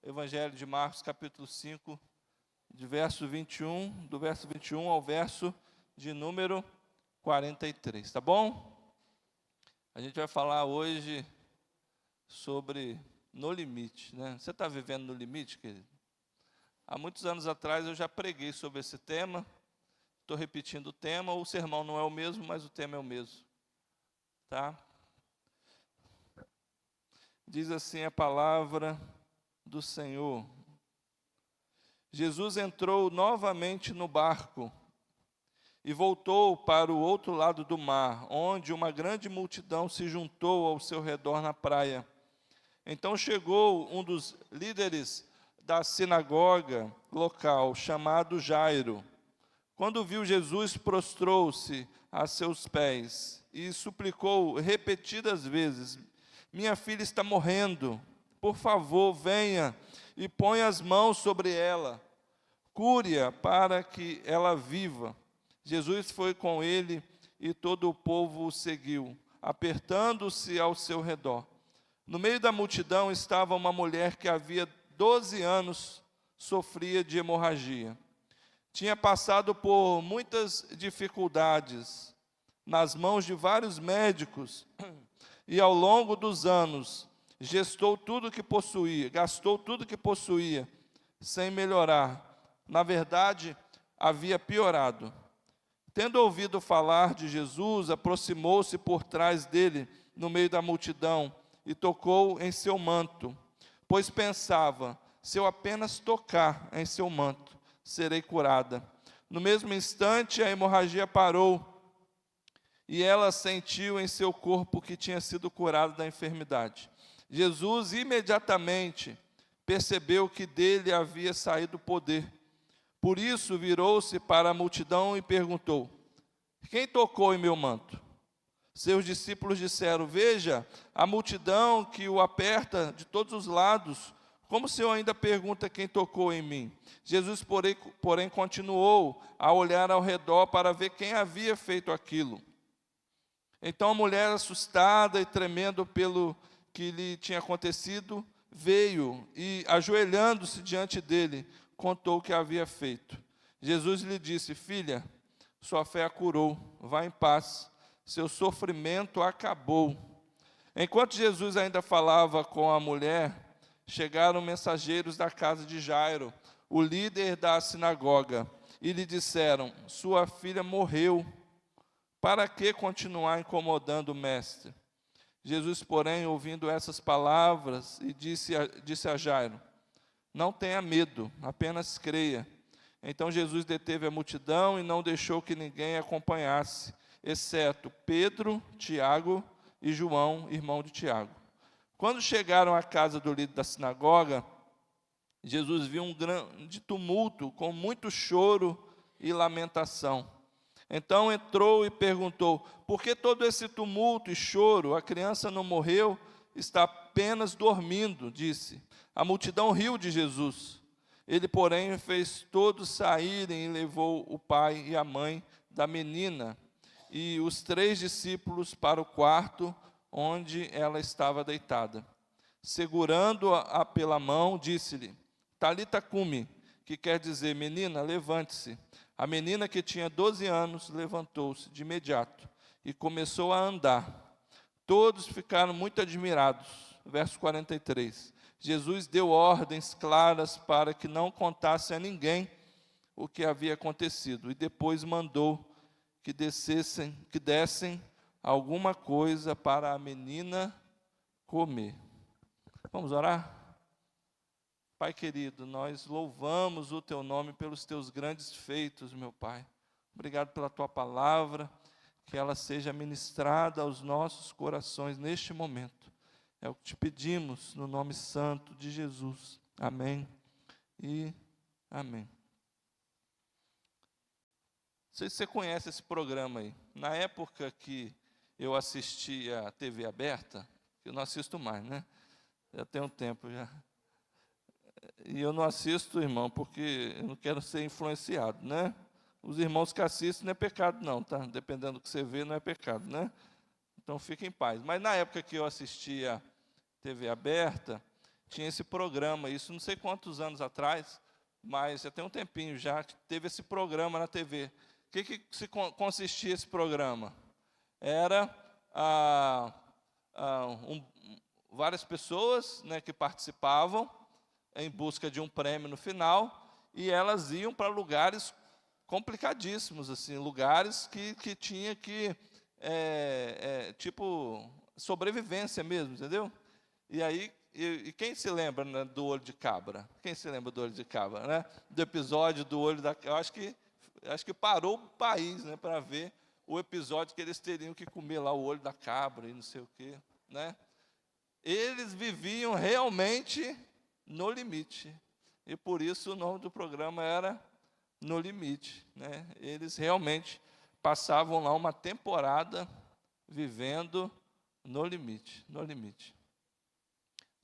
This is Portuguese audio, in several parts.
Evangelho de Marcos, capítulo 5, do verso 21 ao verso de número 43, tá bom? A gente vai falar hoje sobre no limite, né? Você está vivendo no limite, querido? Há muitos anos atrás eu já preguei sobre esse tema, estou repetindo o tema, o sermão não é o mesmo, mas o tema é o mesmo, tá? Diz assim a palavra do Senhor: Jesus entrou novamente no barco e voltou para o outro lado do mar, onde uma grande multidão se juntou ao seu redor na praia. Então chegou um dos líderes da sinagoga local, chamado Jairo. Quando viu Jesus, prostrou-se a seus pés e suplicou repetidas vezes: minha filha está morrendo, por favor, venha e ponha as mãos sobre ela, cure-a para que ela viva. Jesus foi com ele e todo o povo o seguiu, apertando-se ao seu redor. No meio da multidão estava uma mulher que havia 12 anos sofria de hemorragia. Tinha passado por muitas dificuldades nas mãos de vários médicos e ao longo dos anos gastou tudo que possuía, sem melhorar. Na verdade, havia piorado. Tendo ouvido falar de Jesus, aproximou-se por trás dele, no meio da multidão, e tocou em seu manto, pois pensava: se eu apenas tocar em seu manto, serei curada. No mesmo instante, a hemorragia parou, e ela sentiu em seu corpo que tinha sido curada da enfermidade. Jesus imediatamente percebeu que dele havia saído o poder. Por isso virou-se para a multidão e perguntou: quem tocou em meu manto? Seus discípulos disseram: veja a multidão que o aperta de todos os lados. Como o Senhor ainda pergunta quem tocou em mim? Jesus, porém, continuou a olhar ao redor para ver quem havia feito aquilo. Então a mulher, assustada e tremendo pelo que lhe tinha acontecido, veio e, ajoelhando-se diante dele, contou o que havia feito. Jesus lhe disse: filha, sua fé a curou, vá em paz, seu sofrimento acabou. Enquanto Jesus ainda falava com a mulher, chegaram mensageiros da casa de Jairo, o líder da sinagoga, e lhe disseram: sua filha morreu, para que continuar incomodando o mestre? Jesus, porém, ouvindo essas palavras, disse a Jairo: não tenha medo, apenas creia. Então Jesus deteve a multidão e não deixou que ninguém a acompanhasse, exceto Pedro, Tiago e João, irmão de Tiago. Quando chegaram à casa do líder da sinagoga, Jesus viu um grande tumulto, com muito choro e lamentação. Então entrou e perguntou: por que todo esse tumulto e choro? A criança não morreu, está apenas dormindo, disse. A multidão riu de Jesus. Ele, porém, fez todos saírem e levou o pai e a mãe da menina e os 3 discípulos para o quarto onde ela estava deitada. Segurando-a pela mão, disse-lhe: Talita cumi, que quer dizer: menina, levante-se. A menina, que tinha 12 anos, levantou-se de imediato e começou a andar. Todos ficaram muito admirados. Verso 43. Jesus deu ordens claras para que não contasse a ninguém o que havia acontecido, e depois mandou que dessem alguma coisa para a menina comer. Vamos orar? Pai querido, nós louvamos o Teu nome pelos Teus grandes feitos, meu Pai. Obrigado pela Tua palavra, que ela seja ministrada aos nossos corações neste momento. É o que te pedimos no nome santo de Jesus. Amém e amém. Não sei se você conhece esse programa aí. Na época que eu assistia a TV aberta, eu não assisto mais, né? Já tem um tempo já. E eu não assisto, irmão, porque eu não quero ser influenciado, né? Os irmãos que assistem não é pecado não, tá? Dependendo do que você vê, não é pecado, né? Então fique em paz. Mas na época que eu assistia TV aberta, tinha esse programa, isso não sei quantos anos atrás, mas já tem um tempinho já que teve esse programa na TV. O que consistia esse programa? Era várias pessoas, né, que participavam em busca de um prêmio no final, e elas iam para lugares complicadíssimos, assim, lugares que tinha que, tipo, sobrevivência mesmo, entendeu? E aí, quem se lembra, né, do olho de cabra? Quem se lembra do olho de cabra, né? Do episódio do olho da... Eu acho que parou o país, né, para ver o episódio que eles teriam que comer lá o olho da cabra e não sei o quê, né? Eles viviam realmente no limite. E por isso o nome do programa era No Limite, né? Eles realmente passavam lá uma temporada vivendo no limite, no limite.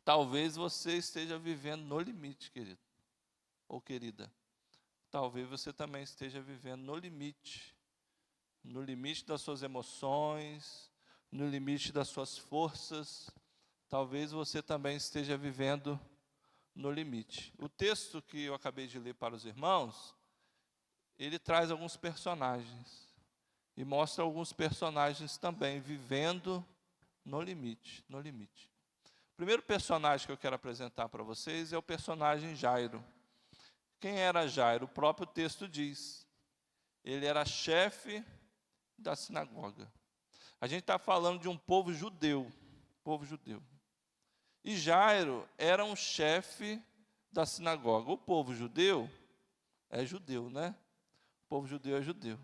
Talvez você esteja vivendo no limite, querido ou querida. Talvez você também esteja vivendo no limite das suas emoções, no limite das suas forças. Talvez você também esteja vivendo no limite. O texto que eu acabei de ler para os irmãos, ele traz alguns personagens e mostra alguns personagens também vivendo no limite, no limite. O primeiro personagem que eu quero apresentar para vocês é o personagem Jairo. Quem era Jairo? O próprio texto diz. Ele era chefe da sinagoga. A gente está falando de um povo judeu, E Jairo era um chefe da sinagoga. O povo judeu é judeu, né? O povo judeu é judeu.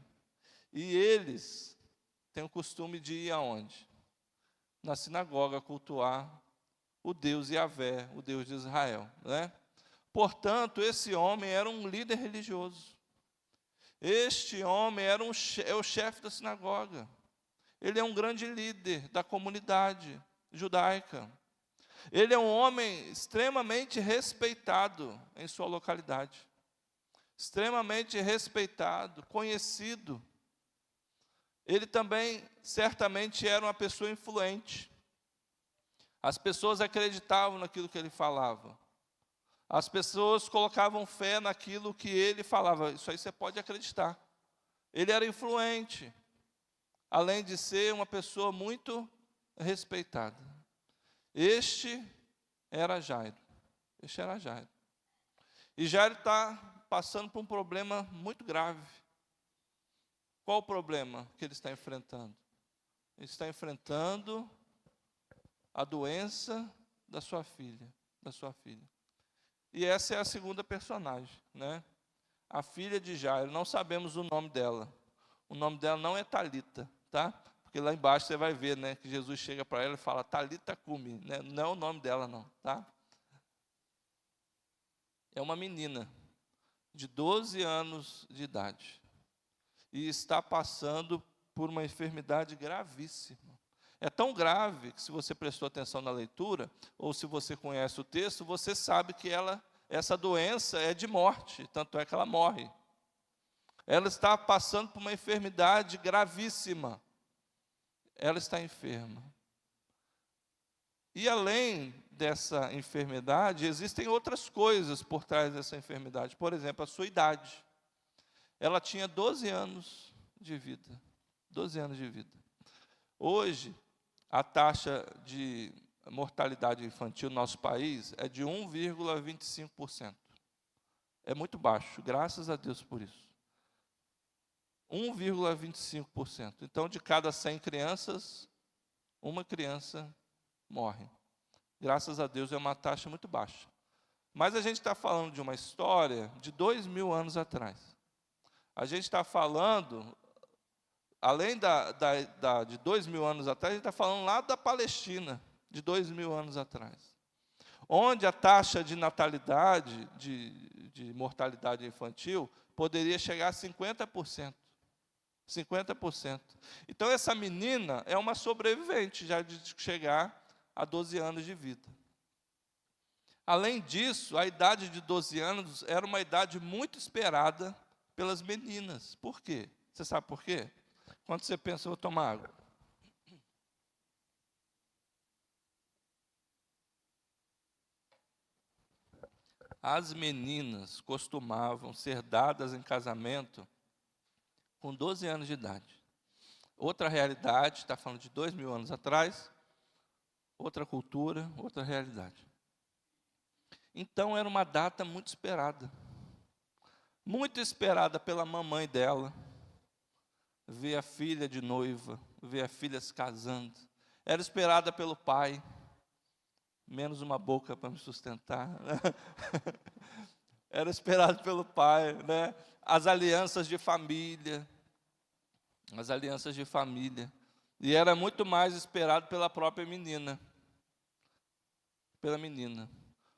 E eles têm o costume de ir aonde? Na sinagoga cultuar o Deus Yahvé, o Deus de Israel, né? Portanto, esse homem era um líder religioso. Este homem era é o chefe da sinagoga. Ele é um grande líder da comunidade judaica. Ele é um homem extremamente respeitado em sua localidade. Extremamente respeitado, conhecido. Ele também, certamente, era uma pessoa influente. As pessoas acreditavam naquilo que ele falava. As pessoas colocavam fé naquilo que ele falava. Isso aí você pode acreditar. Ele era influente, além de ser uma pessoa muito respeitada. Este era Jairo. E Jairo está passando por um problema muito grave. Qual o problema que ele está enfrentando? Ele está enfrentando a doença da sua filha, E essa é a segunda personagem, né? A filha de Jairo, não sabemos o nome dela. O nome dela não é Talita, tá? Porque lá embaixo você vai ver, né, que Jesus chega para ela e fala Talita cumi, né? Não é o nome dela não, tá? É uma menina de 12 anos de idade e está passando por uma enfermidade gravíssima. É tão grave que, se você prestou atenção na leitura, ou se você conhece o texto, você sabe que essa doença é de morte, tanto é que ela morre. Ela está passando por uma enfermidade gravíssima. Ela está enferma. E além dessa enfermidade, existem outras coisas por trás dessa enfermidade. Por exemplo, a sua idade. Ela tinha 12 anos de vida. 12 anos de vida. Hoje, a taxa de mortalidade infantil no nosso país é de 1,25%. É muito baixo, graças a Deus por isso. 1,25%. Então, de cada 100 crianças, uma criança morre. Graças a Deus é uma taxa muito baixa. Mas a gente está falando de uma história de 2.000 anos atrás. A gente está falando, além de 2.000 anos atrás, a gente está falando lá da Palestina, de 2.000 anos atrás. Onde a taxa de natalidade, de mortalidade infantil, poderia chegar a 50%. 50%. Então, essa menina é uma sobrevivente, já de chegar a 12 anos de vida. Além disso, a idade de 12 anos era uma idade muito esperada pelas meninas. Por quê? Você sabe por quê? Quando você pensa, eu vou tomar água. as meninas costumavam ser dadas em casamento com 12 anos de idade. Outra realidade, está falando de 2000 anos atrás, outra cultura, outra realidade. Então era uma data muito esperada pela mamãe dela, ver a filha de noiva, ver a filha se casando. Era esperada pelo pai, menos uma boca para me sustentar. Era esperado pelo pai, né? As alianças de família. E era muito mais esperado pela própria menina.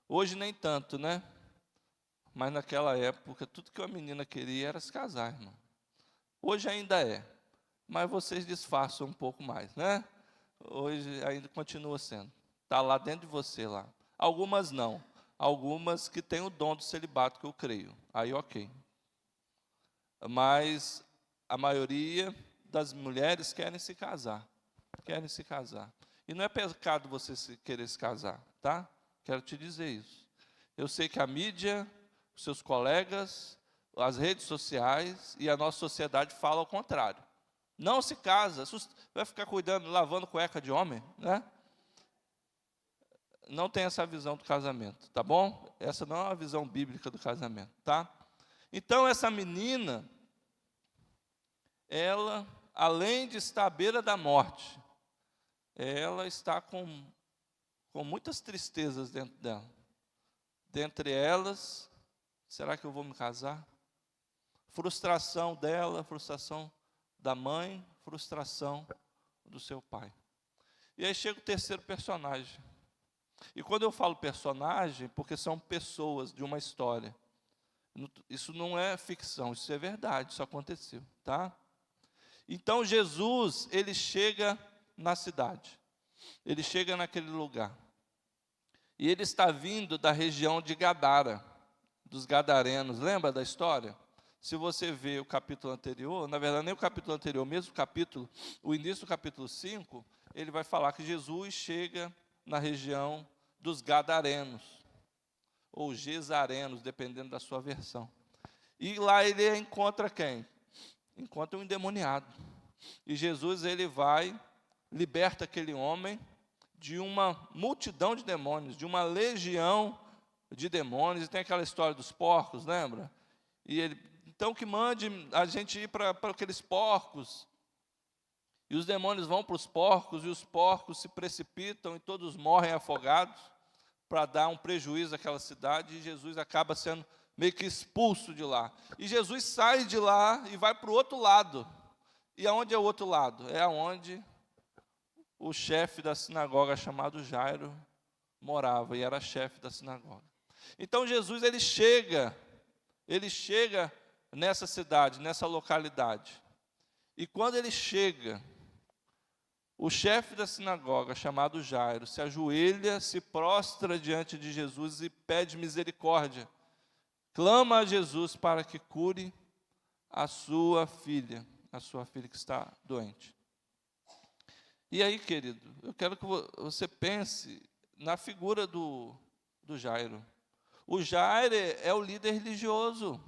Hoje nem tanto, né? Mas naquela época, tudo que uma menina queria era se casar, irmão. Hoje ainda é, mas vocês disfarçam um pouco mais, né? Hoje ainda continua sendo. Está lá dentro de você lá. Algumas não. Algumas que têm o dom do celibato, que eu creio. Aí ok. Mas a maioria das mulheres querem se casar. E não é pecado você querer se casar, tá? Quero te dizer isso. Eu sei que a mídia, os seus colegas, as redes sociais e a nossa sociedade falam ao contrário. Não se casa, vai ficar cuidando, lavando cueca de homem, né? Não tem essa visão do casamento, tá bom? Essa não é a visão bíblica do casamento, tá? Então essa menina, ela, além de estar à beira da morte, ela está com muitas tristezas dentro dela. Dentre elas, será que eu vou me casar? Frustração dela, frustração da mãe, frustração do seu pai. E aí chega o terceiro personagem. E quando eu falo personagem, porque são pessoas de uma história. Isso não é ficção, isso é verdade, isso aconteceu, tá? Então Jesus, ele chega na cidade. Ele chega naquele lugar. E ele está vindo da região de Gadara, dos gadarenos. Lembra da história? Se você vê o capítulo anterior, na verdade nem o capítulo anterior, mesmo capítulo, o início do capítulo 5, ele vai falar que Jesus chega na região dos gadarenos, ou gesarenos, dependendo da sua versão. E lá ele encontra quem? Encontra um endemoniado. E Jesus, ele vai, liberta aquele homem de uma multidão de demônios, de uma legião de demônios. E tem aquela história dos porcos, lembra? E ele, então que mande a gente ir para aqueles porcos. E os demônios vão para os porcos, e os porcos se precipitam e todos morrem afogados, para dar um prejuízo àquela cidade, e Jesus acaba sendo meio que expulso de lá. E Jesus sai de lá e vai para o outro lado. E aonde é o outro lado? É aonde o chefe da sinagoga, chamado Jairo, morava, e era chefe da sinagoga. Então Jesus, ele chega nessa cidade, nessa localidade. E quando ele chega, o chefe da sinagoga, chamado Jairo, se ajoelha, se prostra diante de Jesus e pede misericórdia. Clama a Jesus para que cure a sua filha que está doente. E aí, querido, eu quero que você pense na figura do Jairo. O Jairo é o líder religioso.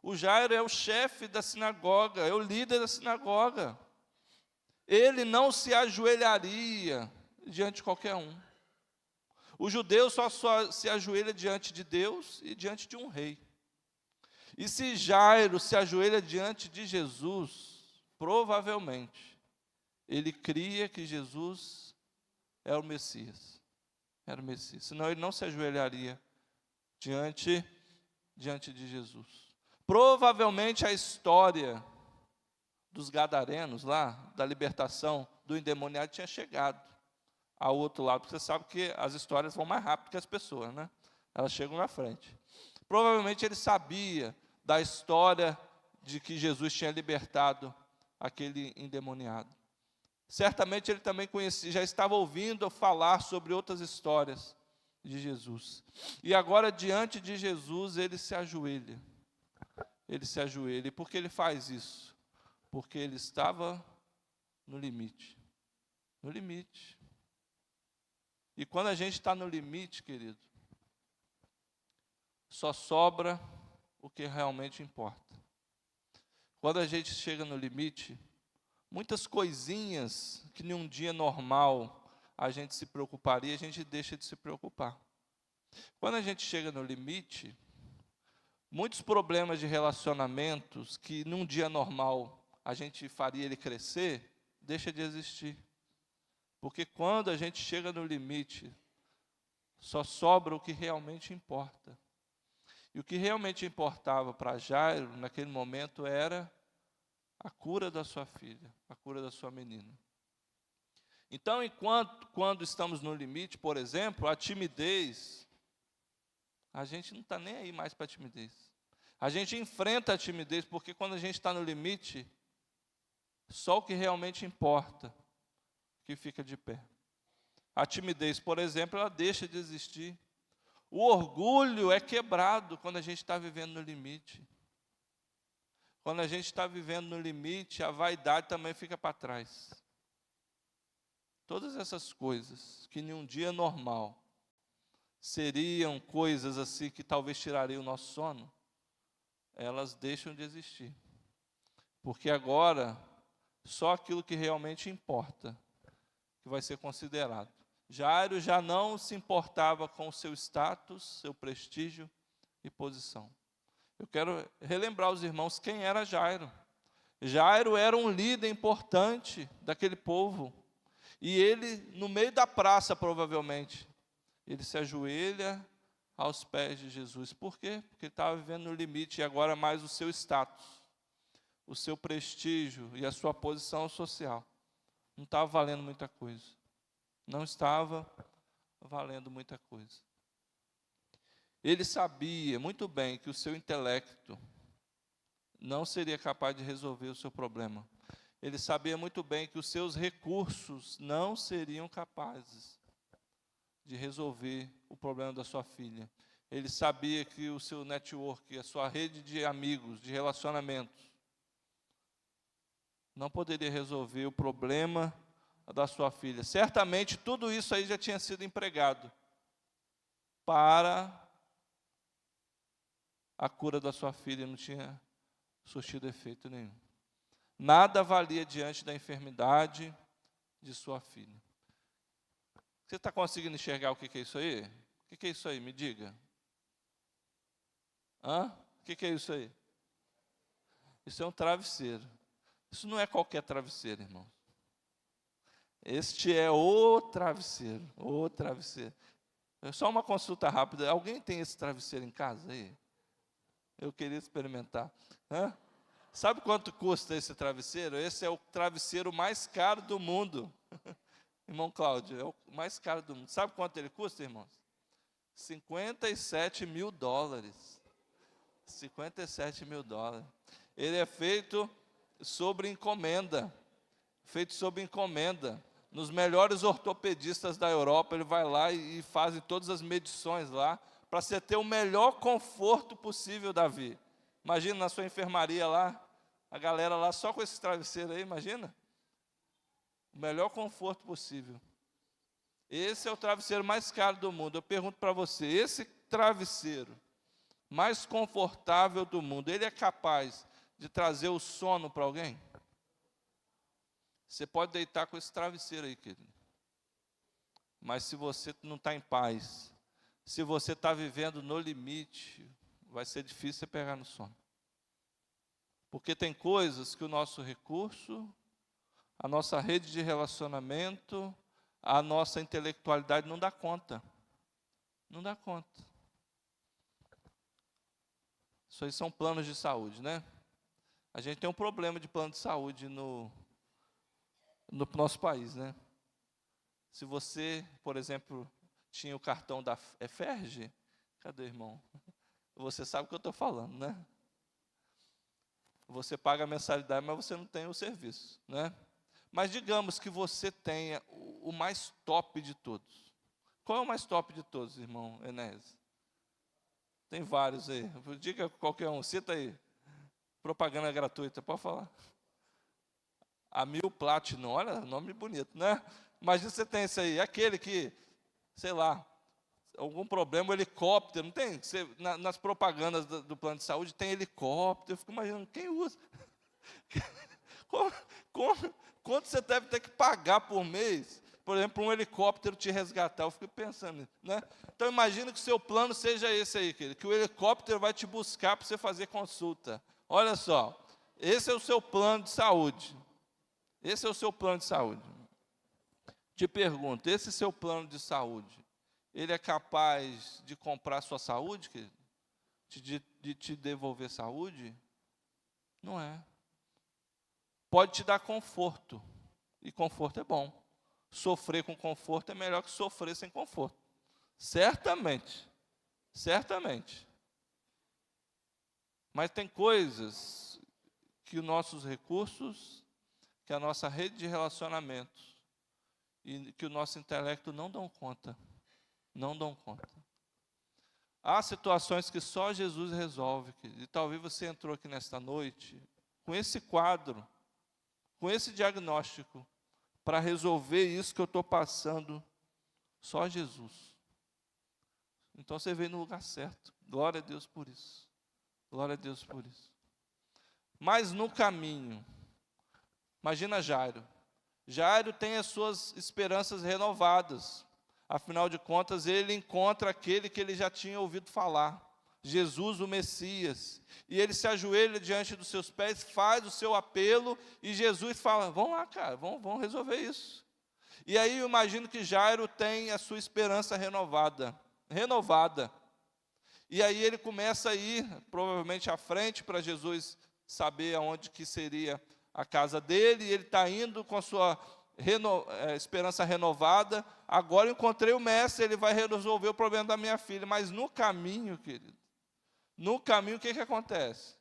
O Jairo é o chefe da sinagoga, é o líder da sinagoga. Ele não se ajoelharia diante de qualquer um. O judeu só se ajoelha diante de Deus e diante de um rei. E se Jairo se ajoelha diante de Jesus, provavelmente, ele cria que Jesus é o Messias. Era o Messias. Senão ele não se ajoelharia diante de Jesus. Provavelmente a história dos gadarenos lá, da libertação do endemoniado, tinha chegado ao outro lado, porque você sabe que as histórias vão mais rápido que as pessoas, né? Elas chegam na frente. Provavelmente ele sabia da história de que Jesus tinha libertado aquele endemoniado. Certamente ele também conhecia, já estava ouvindo falar sobre outras histórias de Jesus. E agora, diante de Jesus, ele se ajoelha. E por que ele faz isso? Porque ele estava no limite. No limite. E quando a gente está no limite, querido, só sobra o que realmente importa. Quando a gente chega no limite, muitas coisinhas que em um dia normal a gente se preocuparia, a gente deixa de se preocupar. Quando a gente chega no limite, muitos problemas de relacionamentos que num dia normal a gente faria ele crescer, deixa de existir. Porque quando a gente chega no limite, só sobra o que realmente importa. E o que realmente importava para Jairo, naquele momento, era a cura da sua filha, a cura da sua menina. Então, quando estamos no limite, por exemplo, a timidez, a gente não está nem aí mais para a timidez. A gente enfrenta a timidez, porque quando a gente está no limite, só o que realmente importa que fica de pé. A timidez, por exemplo, ela deixa de existir. O orgulho é quebrado quando a gente está vivendo no limite. Quando a gente está vivendo no limite, a vaidade também fica para trás. Todas essas coisas que em um dia normal seriam coisas assim que talvez tirariam o nosso sono, elas deixam de existir. Porque agora, só aquilo que realmente importa que vai ser considerado. Jairo já não se importava com o seu status, seu prestígio e posição. Eu quero relembrar aos irmãos quem era Jairo. Jairo era um líder importante daquele povo. E ele, no meio da praça, provavelmente, ele se ajoelha aos pés de Jesus. Por quê? Porque ele estava vivendo no limite e agora mais o seu status, o seu prestígio e a sua posição social. Não estava valendo muita coisa. Não estava valendo muita coisa. Ele sabia muito bem que o seu intelecto não seria capaz de resolver o seu problema. Ele sabia muito bem que os seus recursos não seriam capazes de resolver o problema da sua filha. Ele sabia que o seu network, a sua rede de amigos, de relacionamentos, não poderia resolver o problema da sua filha. Certamente tudo isso aí já tinha sido empregado para a cura da sua filha, não tinha surtido efeito nenhum. Nada valia diante da enfermidade de sua filha. Você está conseguindo enxergar o que é isso aí? O que é isso aí? Me diga. O que é isso aí? Isso é um travesseiro. Isso não é qualquer travesseiro, irmão. Este é o travesseiro, o travesseiro. Só uma consulta rápida. Alguém tem esse travesseiro em casa aí? Eu queria experimentar. Sabe quanto custa esse travesseiro? Esse é o travesseiro mais caro do mundo. Irmão Cláudio, é o mais caro do mundo. Sabe quanto ele custa, irmãos? $57 mil. $57 mil. Ele é feito sobre encomenda. Feito sob encomenda. Nos melhores ortopedistas da Europa, ele vai lá e faz todas as medições lá, para você ter o melhor conforto possível, Davi. Imagina na sua enfermaria lá, a galera lá só com esse travesseiro aí, imagina. O melhor conforto possível. Esse é o travesseiro mais caro do mundo. Eu pergunto para você, esse travesseiro mais confortável do mundo, ele é capaz de trazer o sono para alguém? Você pode deitar com esse travesseiro aí, querido. Mas se você não está em paz, se você está vivendo no limite, vai ser difícil você pegar no sono. Porque tem coisas que o nosso recurso, a nossa rede de relacionamento, a nossa intelectualidade não dá conta. Não dá conta. Isso aí são planos de saúde, né? A gente tem um problema de plano de saúde no nosso país, né? Se você, por exemplo, tinha o cartão da Ferj, cadê, irmão? Você sabe o que eu estou falando, né? Você paga a mensalidade, mas você não tem o serviço, né? Mas digamos que você tenha o mais top de todos. Qual é o mais top de todos, irmão Enéas? Tem vários aí. Diga qualquer um, cita aí. Propaganda gratuita, pode falar. A Mil Platinum, olha, nome bonito, né? Imagina você tem isso aí, aquele que, sei lá, algum problema, o helicóptero, não tem? Nas propagandas do plano de saúde tem helicóptero, eu fico imaginando, quem usa? Como- quanto você deve ter que pagar por mês, por exemplo, um helicóptero te resgatar? Eu fico pensando nisso, né? Então, imagina que o seu plano seja esse aí, querido, que o helicóptero vai te buscar para você fazer consulta. Olha só, esse é o seu plano de saúde. Esse é o seu plano de saúde. Te pergunto, esse seu plano de saúde, ele é capaz de comprar sua saúde, querido? De te devolver saúde? Não é. Pode te dar conforto, e conforto é bom. Sofrer com conforto é melhor que sofrer sem conforto. Certamente, certamente. Mas tem coisas que os nossos recursos, que a nossa rede de relacionamentos e que o nosso intelecto não dão conta. Não dão conta. Há situações que só Jesus resolve, querido. E talvez você entrou aqui nesta noite com esse quadro, com esse diagnóstico, para resolver isso que eu estou passando, só Jesus. Então você veio no lugar certo. Glória a Deus por isso. Glória a Deus por isso. Mas no caminho, imagina Jairo. Jairo tem as suas esperanças renovadas. Afinal de contas, ele encontra aquele que ele já tinha ouvido falar, Jesus, o Messias. E ele se ajoelha diante dos seus pés, faz o seu apelo, e Jesus fala, vamos lá, cara, vamos resolver isso. E aí eu imagino que Jairo tem a sua esperança renovada. E aí ele começa a ir, provavelmente à frente, para Jesus saber aonde que seria a casa dele, e ele está indo com a sua esperança renovada. Agora eu encontrei o mestre, ele vai resolver o problema da minha filha. Mas no caminho, querido, no caminho o que acontece?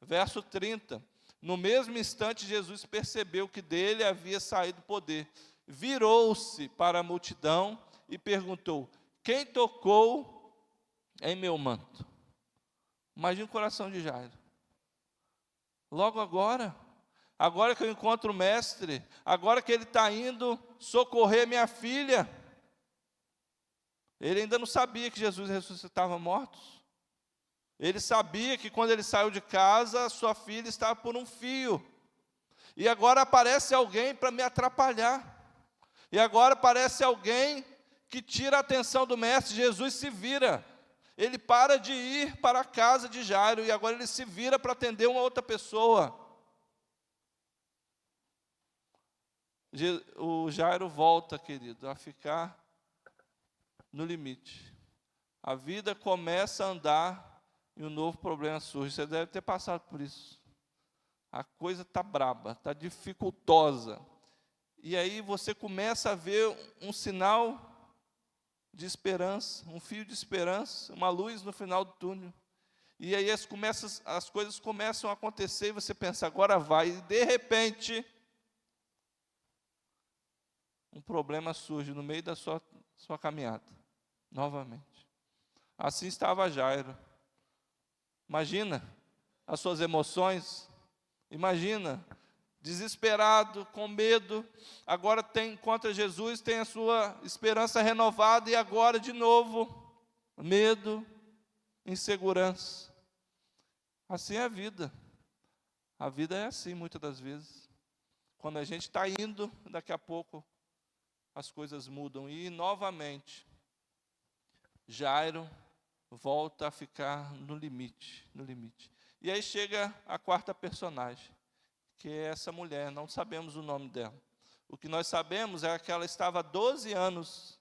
Verso 30, no mesmo instante Jesus percebeu que dele havia saído poder. Virou-se para a multidão e perguntou, quem tocou em meu manto? Imagina o coração de Jairo. Logo agora que eu encontro o mestre, agora que ele está indo socorrer minha filha, ele ainda não sabia que Jesus ressuscitava mortos. Ele sabia que quando ele saiu de casa, sua filha estava por um fio. E agora aparece alguém para me atrapalhar. E agora aparece alguém que tira a atenção do mestre. Jesus se vira. Ele para de ir para a casa de Jairo e agora ele se vira para atender uma outra pessoa. O Jairo volta, querido, a ficar no limite. A vida começa a andar e um novo problema surge. Você deve ter passado por isso. A coisa está braba, está dificultosa. E aí você começa a ver um sinal de esperança, um fio de esperança, uma luz no final do túnel. E aí as coisas começam a acontecer e você pensa, agora vai. E de repente, um problema surge no meio da sua caminhada, novamente. Assim estava Jairo. Imagina as suas emoções, imagina, desesperado, com medo, agora encontra Jesus, tem a sua esperança renovada, e agora de novo, medo, insegurança. Assim é a vida é assim muitas das vezes, quando a gente está indo, daqui a pouco as coisas mudam, e novamente, Jairo volta a ficar no limite. E aí chega a quarta personagem, que é essa mulher, não sabemos o nome dela. O que nós sabemos é que ela estava há 12 anos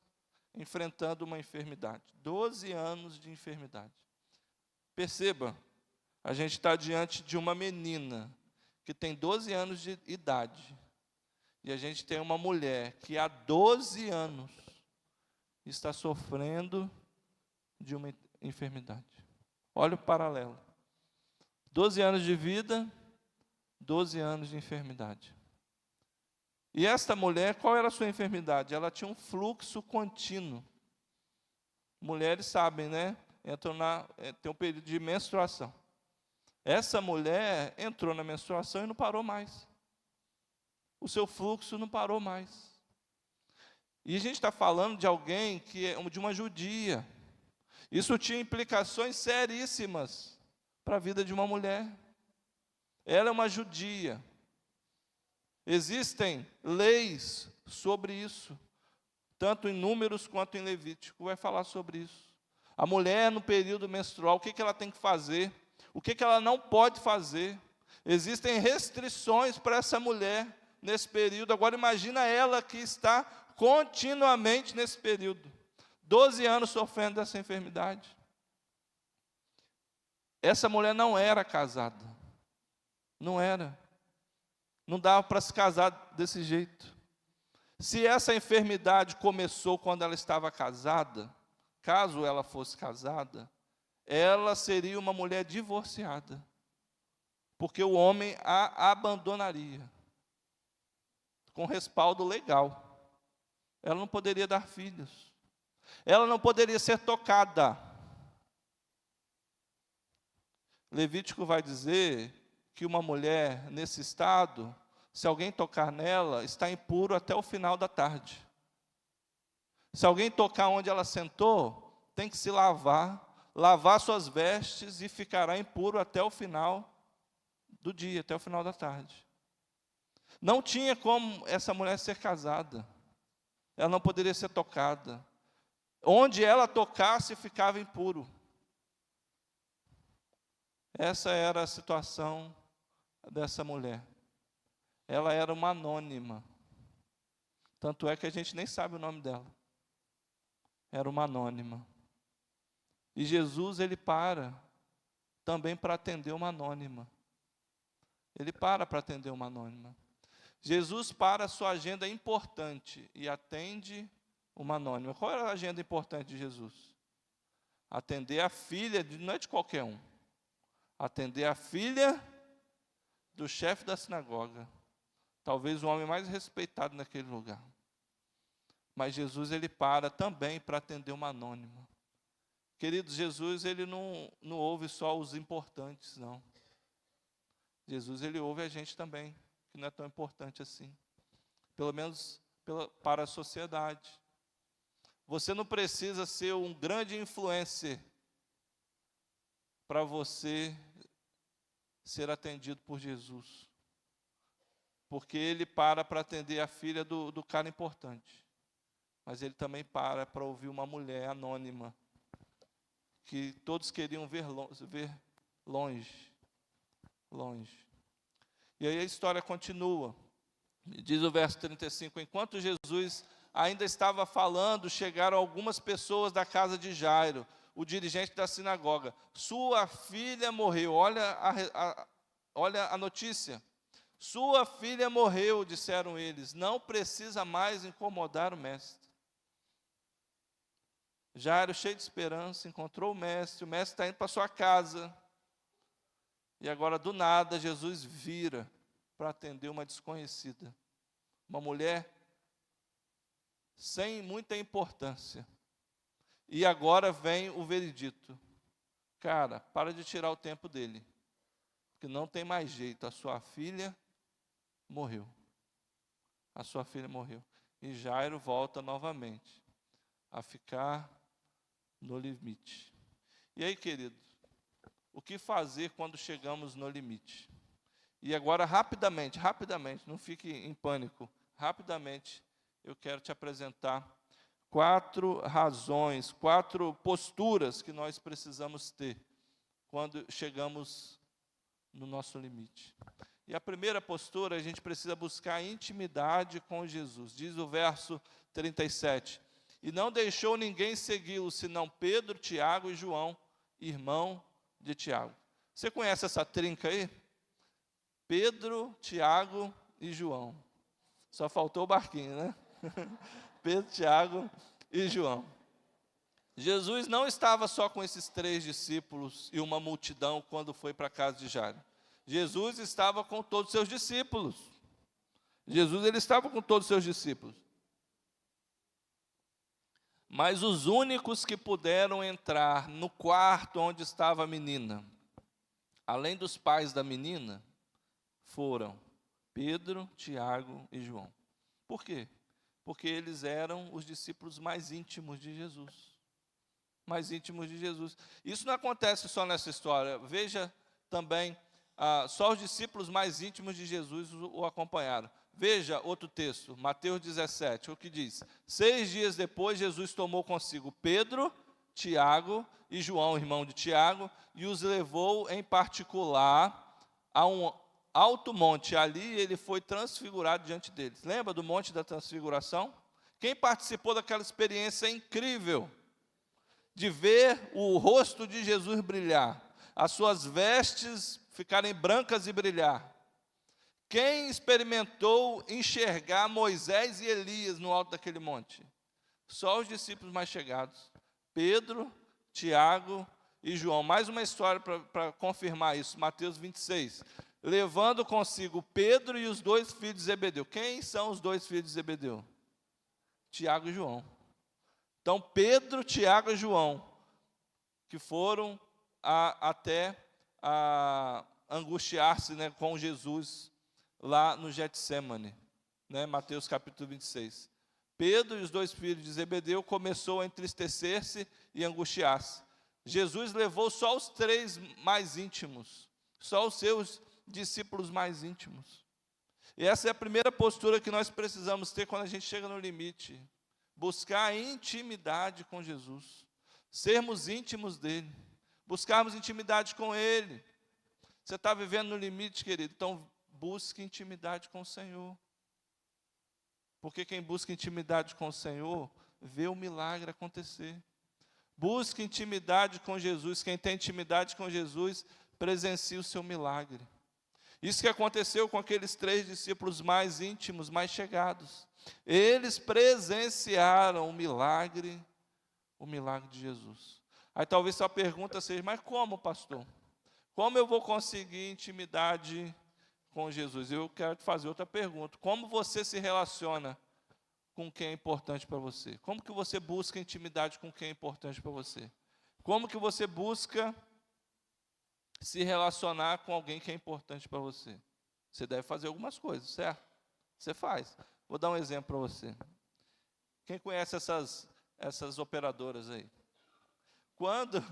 enfrentando uma enfermidade. 12 anos de enfermidade. Perceba, a gente está diante de uma menina que tem 12 anos de idade. E a gente tem uma mulher que há 12 anos está sofrendo de uma enfermidade. Olha o paralelo. 12 anos de vida, 12 anos de enfermidade. E esta mulher, qual era a sua enfermidade? Ela tinha um fluxo contínuo. Mulheres sabem, né? Tem um período de menstruação. Essa mulher entrou na menstruação e não parou mais. O seu fluxo não parou mais. E a gente está falando de alguém que é de uma judia. Isso tinha implicações seríssimas para a vida de uma mulher. Ela é uma judia. Existem leis sobre isso, tanto em Números quanto em Levítico, vai falar sobre isso. A mulher no período menstrual, o que ela tem que fazer? O que ela não pode fazer? Existem restrições para essa mulher nesse período. Agora imagina ela que está continuamente nesse período, 12 anos sofrendo dessa enfermidade. Essa mulher não era casada, não era. Não dava para se casar desse jeito. Se essa enfermidade começou quando ela estava casada, caso ela fosse casada, ela seria uma mulher divorciada, porque o homem a abandonaria, com respaldo legal. Ela não poderia dar filhos, ela não poderia ser tocada. Levítico vai dizer que uma mulher nesse estado, se alguém tocar nela, está impuro até o final da tarde. Se alguém tocar onde ela sentou, tem que se lavar suas vestes e ficará impuro até o final do dia, até o final da tarde. Não tinha como essa mulher ser casada. Ela não poderia ser tocada. Onde ela tocasse, ficava impuro. Essa era a situação dessa mulher. Ela era uma anônima. Tanto é que a gente nem sabe o nome dela. Era uma anônima. E Jesus, ele para também para atender uma anônima. Ele para atender uma anônima. Jesus para a sua agenda importante e atende uma anônima. Qual era a agenda importante de Jesus? Atender a filha, não é de qualquer um. Atender a filha do chefe da sinagoga. Talvez o homem mais respeitado naquele lugar. Mas Jesus, ele para também para atender uma anônima. Queridos, Jesus, ele não ouve só os importantes, não. Jesus, ele ouve a gente também, que não é tão importante assim. Pelo menos para a sociedade. Você não precisa ser um grande influencer para você ser atendido por Jesus. Porque ele para atender a filha do cara importante. Mas ele também para ouvir uma mulher anônima, que todos queriam ver longe. E aí a história continua. Diz o verso 35, enquanto Jesus ainda estava falando, chegaram algumas pessoas da casa de Jairo, o dirigente da sinagoga. Sua filha morreu. Olha a notícia. Sua filha morreu, disseram eles. Não precisa mais incomodar o mestre. Jairo, cheio de esperança, encontrou o mestre está indo para sua casa. E agora, do nada, Jesus vira para atender uma desconhecida. Uma mulher sem muita importância. E agora vem o veredito. Cara, para de tirar o tempo dele. Porque não tem mais jeito, a sua filha morreu. A sua filha morreu. E Jairo volta novamente a ficar no limite. E aí, querido, o que fazer quando chegamos no limite? E agora, rapidamente, não fique em pânico, rapidamente, eu quero te apresentar 4 razões, 4 posturas que nós precisamos ter quando chegamos no nosso limite. E a primeira postura, a gente precisa buscar intimidade com Jesus. Diz o verso 37, e não deixou ninguém segui-lo, senão Pedro, Tiago e João, irmão de Tiago. Você conhece essa trinca aí? Pedro, Tiago e João. Só faltou o barquinho, né? Pedro, Tiago e João. Jesus não estava só com esses 3 discípulos e uma multidão quando foi para a casa de Jairo. Jesus estava com todos os seus discípulos. Ele estava com todos os seus discípulos. Mas os únicos que puderam entrar no quarto onde estava a menina, além dos pais da menina, foram Pedro, Tiago e João. Por quê? Porque eles eram os discípulos mais íntimos de Jesus. Mais íntimos de Jesus. Isso não acontece só nessa história. Veja também, só os discípulos mais íntimos de Jesus o acompanharam. Veja outro texto, Mateus 17, o que diz? 6 dias depois, Jesus tomou consigo Pedro, Tiago e João, irmão de Tiago, e os levou em particular a um alto monte. Ali ele foi transfigurado diante deles. Lembra do monte da transfiguração? Quem participou daquela experiência incrível de ver o rosto de Jesus brilhar, as suas vestes ficarem brancas e brilhar? Quem experimentou enxergar Moisés e Elias no alto daquele monte? Só os discípulos mais chegados, Pedro, Tiago e João. Mais uma história para confirmar isso, Mateus 26. Levando consigo Pedro e os 2 filhos de Zebedeu. Quem são os 2 filhos de Zebedeu? Tiago e João. Então, Pedro, Tiago e João, que foram até angustiar-se, né, com Jesus, lá no Getsêmani, né, Mateus capítulo 26. Pedro e os 2 filhos de Zebedeu começou a entristecer-se e angustiar-se. Jesus levou só os 3 mais íntimos, só os seus discípulos mais íntimos. E essa é a primeira postura que nós precisamos ter quando a gente chega no limite. Buscar intimidade com Jesus, sermos íntimos dele, buscarmos intimidade com ele. Você está vivendo no limite, querido, então busque intimidade com o Senhor. Porque quem busca intimidade com o Senhor, vê o milagre acontecer. Busque intimidade com Jesus. Quem tem intimidade com Jesus, presencia o seu milagre. Isso que aconteceu com aqueles 3 discípulos mais íntimos, mais chegados. Eles presenciaram o milagre de Jesus. Aí talvez sua pergunta seja, mas como, pastor? Como eu vou conseguir intimidade com Jesus? Eu quero te fazer outra pergunta. Como você se relaciona com quem é importante para você? Como que você busca intimidade com quem é importante para você? Como que você busca se relacionar com alguém que é importante para você? Você deve fazer algumas coisas, certo? Você faz. Vou dar um exemplo para você. Quem conhece essas operadoras aí? Quando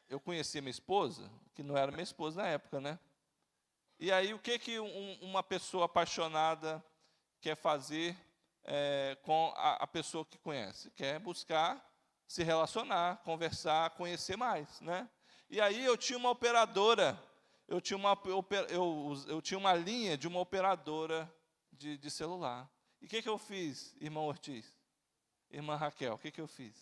eu conheci minha esposa, que não era minha esposa na época, né? E aí, o que uma pessoa apaixonada quer fazer com a pessoa que conhece? Quer buscar se relacionar, conversar, conhecer mais, né? E aí, eu tinha uma operadora, eu tinha uma linha de uma operadora de celular. E o que eu fiz, irmão Ortiz? Irmã Raquel, o que eu fiz?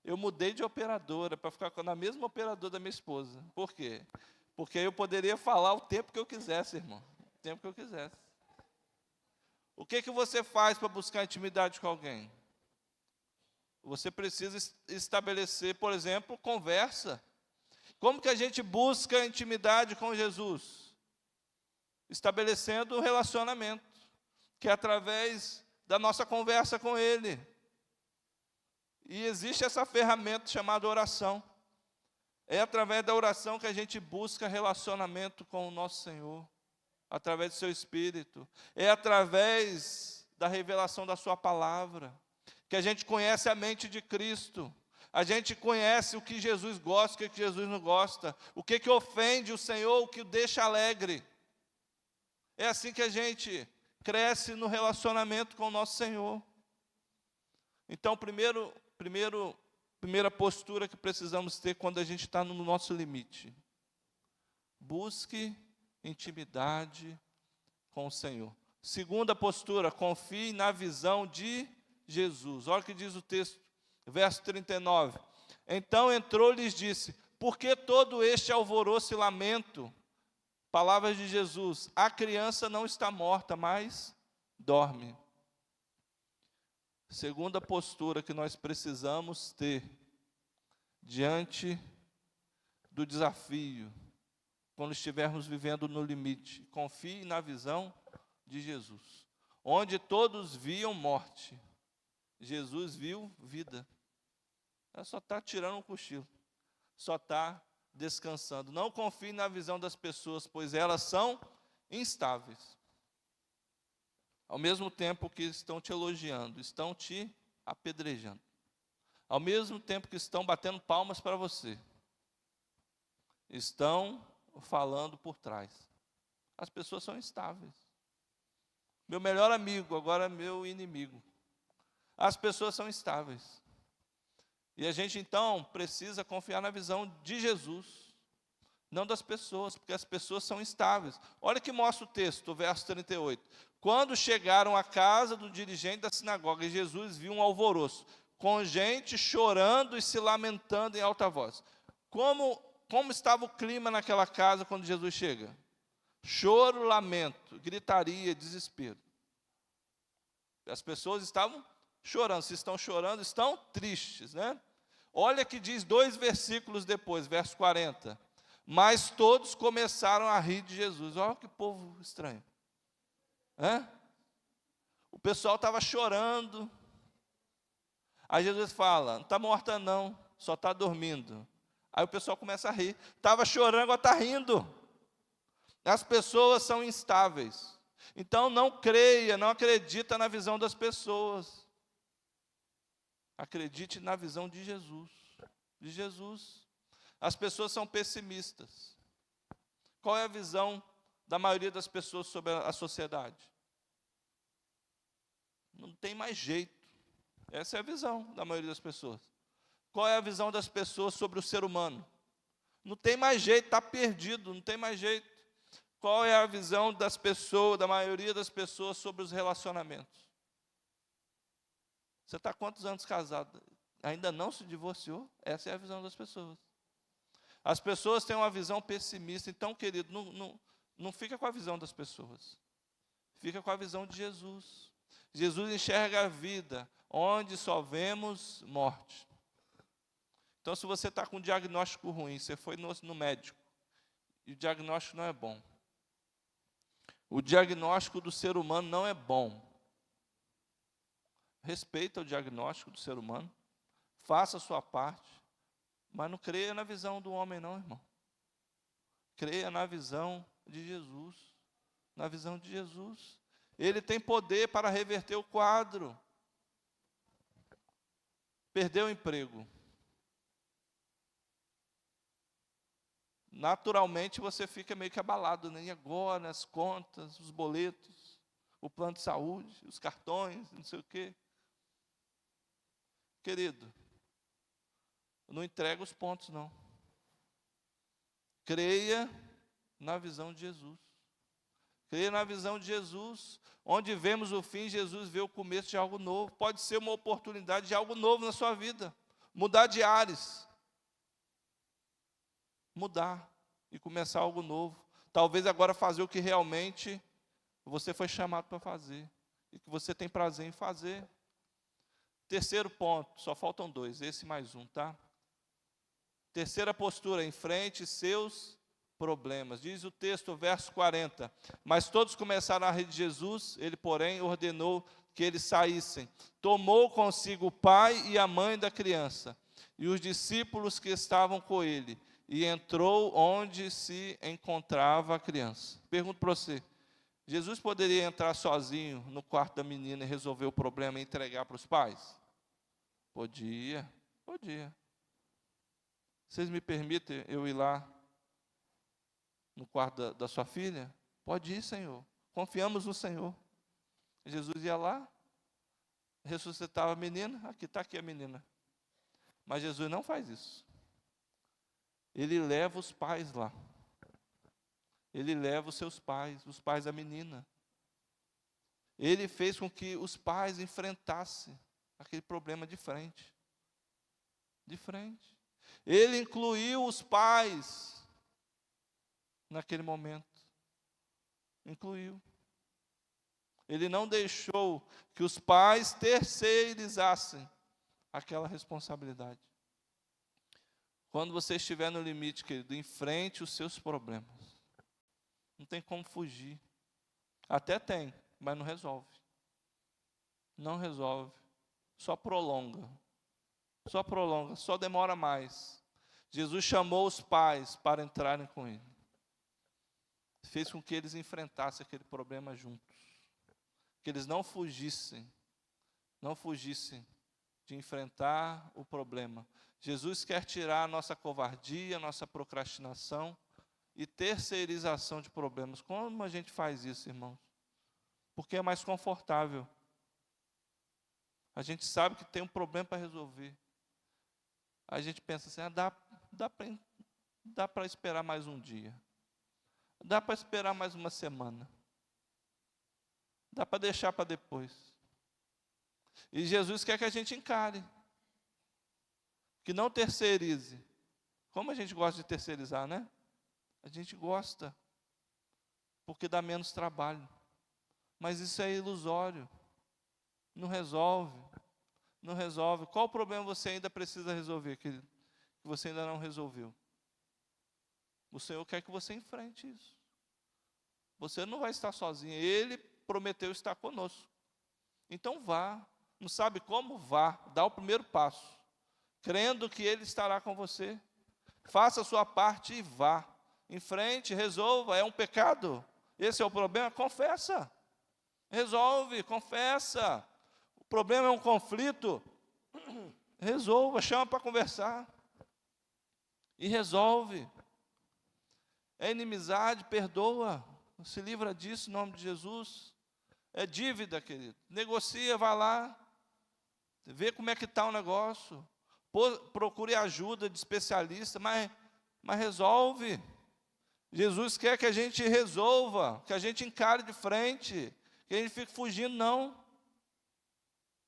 Eu mudei de operadora para ficar na mesma operadora da minha esposa. Por quê? Porque eu poderia falar o tempo que eu quisesse, irmão. O tempo que eu quisesse. O que você faz para buscar intimidade com alguém? Você precisa estabelecer, por exemplo, conversa. Como que a gente busca intimidade com Jesus? Estabelecendo um relacionamento, que é através da nossa conversa com Ele. E existe essa ferramenta chamada oração. É através da oração que a gente busca relacionamento com o nosso Senhor, através do seu Espírito. É através da revelação da sua palavra, que a gente conhece a mente de Cristo. A gente conhece o que Jesus gosta, o que Jesus não gosta, o que ofende o Senhor, o que o deixa alegre. É assim que a gente cresce no relacionamento com o nosso Senhor. Então, primeira postura que precisamos ter quando a gente está no nosso limite. Busque intimidade com o Senhor. Segunda postura, confie na visão de Jesus. Olha o que diz o texto, verso 39. Então entrou e lhes disse, por que todo este alvoroço e lamento? Palavras de Jesus, a criança não está morta, mas dorme. Segunda postura que nós precisamos ter diante do desafio, quando estivermos vivendo no limite. Confie na visão de Jesus. Onde todos viam morte, Jesus viu vida. Ela só está tirando um cochilo, só está descansando. Não confie na visão das pessoas, pois elas são instáveis. Ao mesmo tempo que estão te elogiando, estão te apedrejando. Ao mesmo tempo que estão batendo palmas para você, estão falando por trás. As pessoas são instáveis. Meu melhor amigo, agora é meu inimigo. As pessoas são instáveis. E a gente, então, precisa confiar na visão de Jesus, não das pessoas, porque as pessoas são instáveis. Olha que mostra o texto, o verso 38. Quando chegaram à casa do dirigente da sinagoga, Jesus viu um alvoroço, com gente chorando e se lamentando em alta voz. Como estava o clima naquela casa quando Jesus chega? Choro, lamento, gritaria, desespero. As pessoas estavam chorando. Se estão chorando, estão tristes, né? Olha que diz 2 versículos depois, verso 40. Mas todos começaram a rir de Jesus. Olha que povo estranho. O pessoal estava chorando. Aí Jesus fala, não está morta não, só está dormindo. Aí o pessoal começa a rir. Estava chorando, agora está rindo. As pessoas são instáveis. Então não creia, não acredita na visão das pessoas. Acredite na visão de Jesus. De Jesus. As pessoas são pessimistas. Qual é a visão da maioria das pessoas sobre a sociedade? Não tem mais jeito. Essa é a visão da maioria das pessoas. Qual é a visão das pessoas sobre o ser humano? Não tem mais jeito, está perdido, não tem mais jeito. Qual é a visão das pessoas, da maioria das pessoas sobre os relacionamentos? Você está há quantos anos casado? Ainda não se divorciou? Essa é a visão das pessoas. As pessoas têm uma visão pessimista. Então, querido, não fica com a visão das pessoas. Fica com a visão de Jesus. Jesus enxerga a vida onde só vemos morte. Então, se você está com um diagnóstico ruim, você foi no médico, e o diagnóstico não é bom. O diagnóstico do ser humano não é bom. Respeita o diagnóstico do ser humano, faça a sua parte, mas não creia na visão do homem não, irmão. Creia na visão de Jesus. Na visão de Jesus. Ele tem poder para reverter o quadro. Perdeu o emprego. Naturalmente você fica meio que abalado, né? E agora, as contas, os boletos, o plano de saúde, os cartões, não sei o quê. Querido, não entrega os pontos, não. Creia na visão de Jesus. Creia na visão de Jesus. Onde vemos o fim, Jesus vê o começo de algo novo. Pode ser uma oportunidade de algo novo na sua vida. Mudar de ares. Mudar e começar algo novo. Talvez agora fazer o que realmente você foi chamado para fazer. E que você tem prazer em fazer. Terceiro ponto, só faltam 2, esse mais um, tá? Terceira postura, enfrente seus problemas. Diz o texto, verso 40. Mas todos começaram a rir de Jesus, ele, porém, ordenou que eles saíssem. Tomou consigo o pai e a mãe da criança, e os discípulos que estavam com ele, e entrou onde se encontrava a criança. Pergunto para você, Jesus poderia entrar sozinho no quarto da menina e resolver o problema e entregar para os pais? Podia. Vocês me permitem eu ir lá no quarto da sua filha? Pode ir, Senhor. Confiamos no Senhor. Jesus ia lá, ressuscitava a menina, está aqui a menina. Mas Jesus não faz isso. Ele leva os pais lá. Ele leva os seus pais, os pais da menina. Ele fez com que os pais enfrentassem aquele problema de frente. De frente. Ele incluiu os pais naquele momento. Incluiu. Ele não deixou que os pais terceirizassem aquela responsabilidade. Quando você estiver no limite, querido, enfrente os seus problemas. Não tem como fugir. Até tem, mas não resolve. Não resolve. Só prolonga. Só demora mais. Jesus chamou os pais para entrarem com ele. fez com que eles enfrentassem aquele problema juntos. Que eles não fugissem de enfrentar o problema. Jesus quer tirar a nossa covardia, a nossa procrastinação e terceirização de problemas. Como a gente faz isso, irmãos? Porque é mais confortável. A gente sabe que tem um problema para resolver. A gente pensa assim, dá para esperar mais um dia. Dá para esperar mais uma semana. Dá para deixar para depois. E Jesus quer que a gente encare. Que não terceirize. Como a gente gosta de terceirizar, né? A gente gosta. Porque dá menos trabalho. Mas isso é ilusório. Não resolve. Não resolve. Qual o problema você ainda precisa resolver, querido? Que você ainda não resolveu? O Senhor quer que você enfrente isso. Você não vai estar sozinho. Ele prometeu estar conosco. Então vá. Não sabe como? Vá. Dá o primeiro passo. Crendo que Ele estará com você. Faça a sua parte e vá. Em frente, resolva. É um pecado. Esse é o problema? Confessa. Resolve, confessa. O problema é um conflito. Resolva, chama para conversar. E resolve. É inimizade, perdoa. Se livra disso em nome de Jesus. É dívida, querido. Negocia, vai lá. Vê como é que está o negócio. Procure ajuda de especialista, mas resolve. Jesus quer que a gente resolva, que a gente encare de frente, que a gente fique fugindo, não.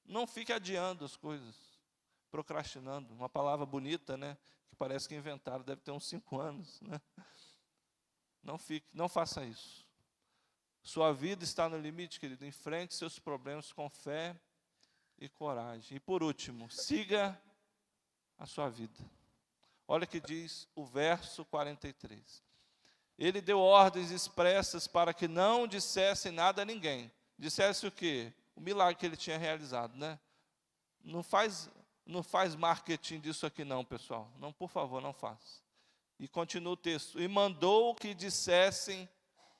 Não fique adiando as coisas, procrastinando. Uma palavra bonita, né? Que parece que inventaram, deve ter uns 5 anos, né? Não faça isso. Sua vida está no limite, querido. Enfrente seus problemas com fé e coragem. E por último, siga a sua vida. Olha o que diz o verso 43. Ele deu ordens expressas para que não dissessem nada a ninguém. Dissesse o quê? O milagre que ele tinha realizado, né? Não faz marketing disso aqui não, pessoal. Não, por favor, não faça. E continua o texto. E mandou que dissessem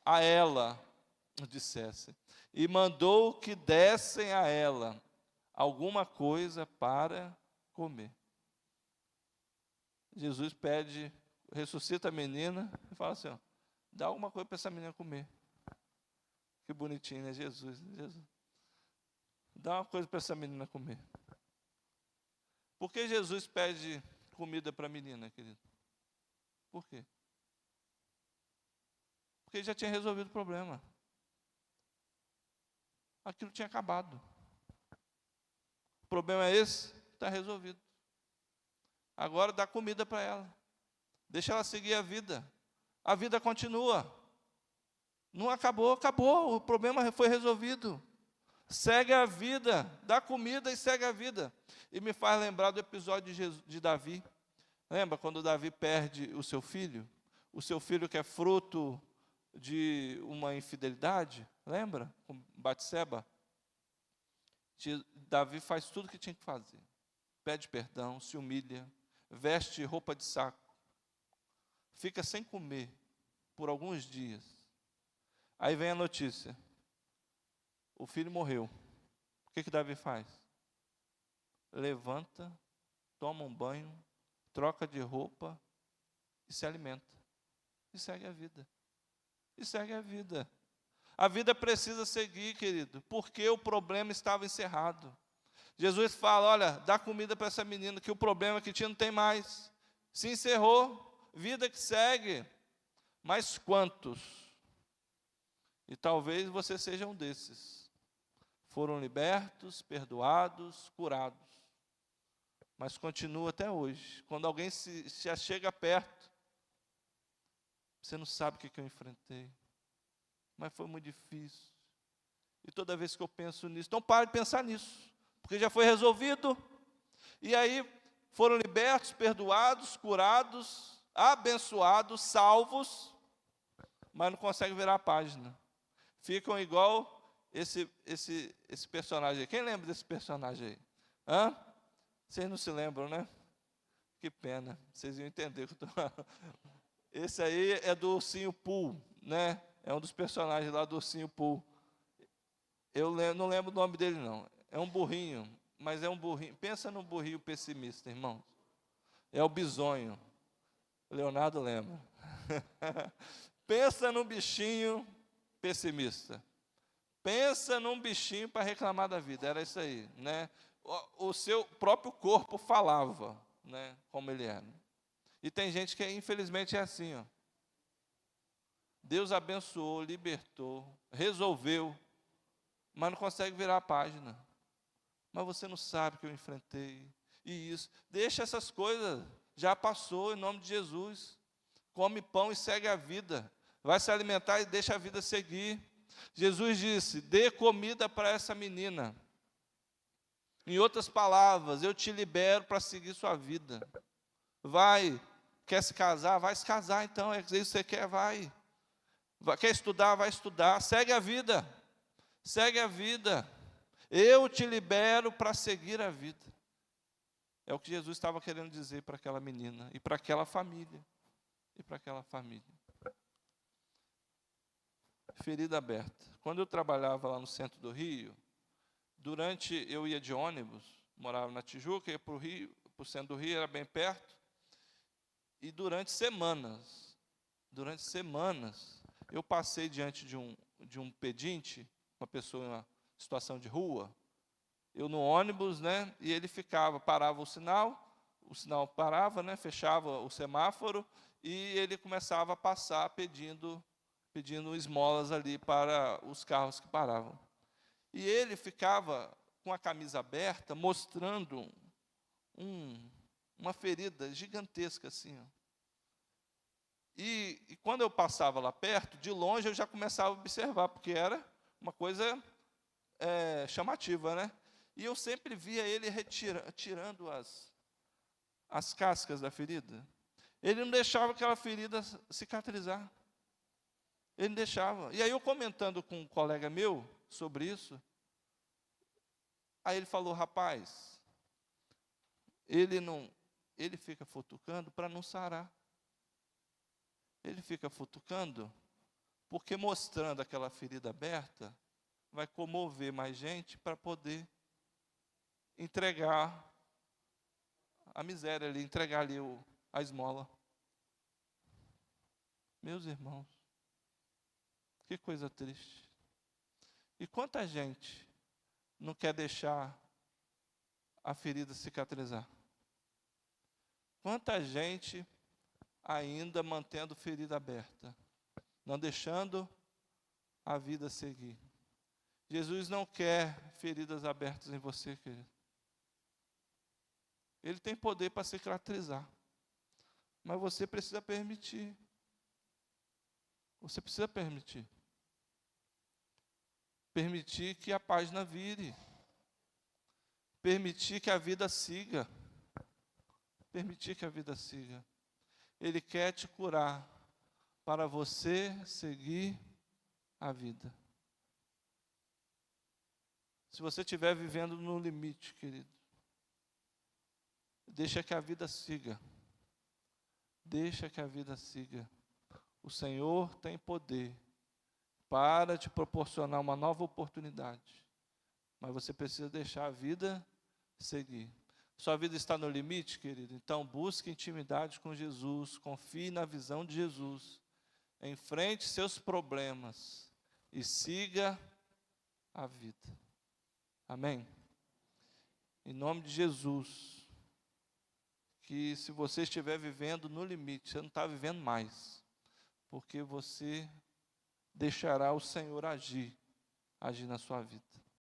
a ela. E mandou que dessem a ela alguma coisa para comer. Jesus pede, ressuscita a menina e fala assim, ó, dá alguma coisa para essa menina comer. Que bonitinho, né? Jesus. Dá uma coisa para essa menina comer. Por que Jesus pede comida para a menina, querido? Por quê? Porque ele já tinha resolvido o problema. Aquilo tinha acabado. O problema é esse, está resolvido. Agora dá comida para ela. Deixa ela seguir a vida. A vida continua. Não acabou, acabou. O problema foi resolvido. Segue a vida. Dá comida e segue a vida. E me faz lembrar do episódio de Davi. Lembra quando Davi perde o seu filho? O seu filho que é fruto de uma infidelidade? Lembra? Com Batseba? Davi faz tudo o que tinha que fazer. Pede perdão, se humilha, veste roupa de saco, fica sem comer por alguns dias. Aí vem a notícia: o filho morreu. O que Davi faz? Levanta, toma um banho, troca de roupa e se alimenta. E segue a vida. A vida precisa seguir, querido, porque o problema estava encerrado. Jesus fala, olha, dá comida para essa menina, que o problema que tinha não tem mais. Se encerrou, vida que segue. Mas quantos? E talvez você seja um desses. Foram libertos, perdoados, curados. Mas continua até hoje. Quando alguém se chega perto, você não sabe o que eu enfrentei. Mas foi muito difícil. E toda vez que eu penso nisso, não pare de pensar nisso. Porque já foi resolvido. E aí foram libertos, perdoados, curados, abençoados, salvos, mas não conseguem virar a página. Ficam igual esse personagem aí. Quem lembra desse personagem aí? Hã? Vocês não se lembram, né? Que pena. Vocês iam entender o que eu estou falando. Esse aí é do ursinho Pooh. né? É um dos personagens lá do Ursinho Pooh. Não lembro o nome dele, não. É um burrinho, mas é um burrinho. Pensa num burrinho pessimista, irmãos. É o bisonho. Leonardo lembra. Pensa num bichinho pessimista. Pensa num bichinho para reclamar da vida. Era isso aí, né? O seu próprio corpo falava, né? Como ele era. E tem gente que, infelizmente, é assim, ó. Deus abençoou, libertou, resolveu, mas não consegue virar a página. Mas você não sabe que eu enfrentei. E isso. Deixa essas coisas. Já passou, em nome de Jesus. Come pão e segue a vida. Vai se alimentar e deixa a vida seguir. Jesus disse: dê comida para essa menina. Em outras palavras, eu te libero para seguir sua vida. Vai, quer se casar? Vai se casar então. É isso que você quer? Vai. Quer estudar? Vai estudar. Segue a vida. Segue a vida. Eu te libero para seguir a vida. É o que Jesus estava querendo dizer para aquela menina e para aquela família. E para aquela família. Ferida aberta. Quando eu trabalhava lá no centro do Rio, eu ia de ônibus, morava na Tijuca, ia para o Rio, para o centro do Rio, era bem perto. E durante semanas, eu passei diante de um pedinte, uma pessoa em uma situação de rua, eu no ônibus, né, e ele parava o sinal parava, né, fechava o semáforo, e ele começava a passar pedindo esmolas ali para os carros que paravam. E ele ficava com a camisa aberta, mostrando uma ferida gigantesca assim, ó. E quando eu passava lá perto, de longe eu já começava a observar, porque era uma coisa chamativa, né? E eu sempre via ele tirando as cascas da ferida. Ele não deixava aquela ferida cicatrizar. Ele não deixava. E aí eu comentando com um colega meu sobre isso, aí ele falou: rapaz, ele fica futucando para não sarar. Ele fica futucando porque mostrando aquela ferida aberta vai comover mais gente para poder entregar a miséria ali, entregar ali a esmola. Meus irmãos, que coisa triste. E quanta gente não quer deixar a ferida cicatrizar? Quanta gente ainda mantendo ferida aberta, não deixando a vida seguir. Jesus não quer feridas abertas em você, querido. Ele tem poder para cicatrizar, mas você precisa permitir. Você precisa permitir. Permitir que a página vire. Permitir que a vida siga. Permitir que a vida siga. Ele quer te curar para você seguir a vida. Se você estiver vivendo no limite, querido, deixa que a vida siga. Deixa que a vida siga. O Senhor tem poder para te proporcionar uma nova oportunidade. Mas você precisa deixar a vida seguir. Sua vida está no limite, querido? Então busque intimidade com Jesus, confie na visão de Jesus, enfrente seus problemas e siga a vida. Amém? Em nome de Jesus, que se você estiver vivendo no limite, você não está vivendo mais, porque você deixará o Senhor agir na sua vida.